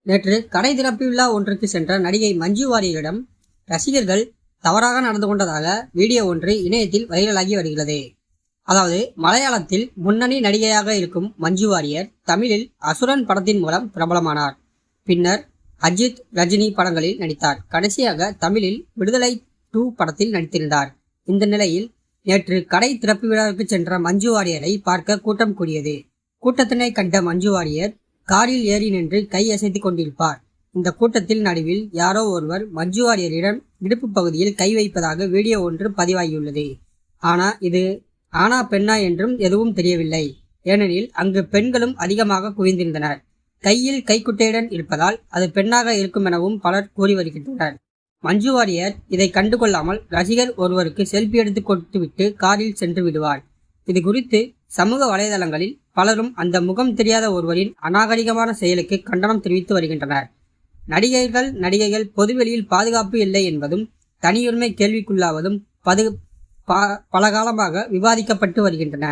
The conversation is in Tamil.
நேற்று கடை திறப்பு விழா ஒன்றுக்கு சென்ற நடிகை மஞ்சு வாரியரிடம் ரசிகர்கள் தவறாக நடந்து கொண்டதாக வீடியோ ஒன்று இணையத்தில் வைரலாகி வருகிறது. அதாவது மலையாளத்தில் முன்னணி நடிகையாக இருக்கும் மஞ்சு வாரியர் தமிழில் அசுரன் படத்தின் மூலம் பிரபலமானார். பின்னர் அஜித், ரஜினி படங்களில் நடித்தார். கடைசியாக தமிழில் விடுதலை 2 படத்தில் நடித்திருந்தார். இந்த நிலையில் நேற்று கடை திறப்பு விழாவுக்கு சென்ற மஞ்சு வாரியரை பார்க்க கூட்டம் கூடியது. கூட்டத்தினை கண்ட மஞ்சு வாரியர் காரில் ஏறி நின்று கை அசைத்துக் கொண்டிருப்பார். இந்த கூட்டத்தில் நடுவில் யாரோ ஒருவர் மஞ்சு வாரியரிடம் இடுப்பு பகுதியில் கை வைப்பதாக வீடியோ ஒன்று பதிவாகியுள்ளது. இது ஆனா பெண்ணா என்றும் எதுவும் தெரியவில்லை. ஏனெனில் அங்கு பெண்களும் அதிகமாக குவிந்திருந்தனர். கையில் கைக்குட்டையுடன் இருப்பதால் அது பெண்ணாக இருக்கும் எனவும் பலர் கூறி வருகின்றனர். மஞ்சு வாரியர் இதை கண்டுகொள்ளாமல் ரசிகர் ஒருவருக்கு செல்ஃபி எடுத்து கொடுத்துவிட்டு காரில் சென்று விடுவார். இது குறித்து சமூக வலைதளங்களில் பலரும் அந்த முகம் தெரியாத ஒருவரின் அநாகரிகமான செயலுக்கு கண்டனம் தெரிவித்து வருகின்றனர். நடிகைகள் பொதுவெளியில் பாதுகாப்பு இல்லை என்பதும் தனியுரிமை கேள்விக்குள்ளாவதும் பல காலமாக விவாதிக்கப்பட்டு வருகின்றன.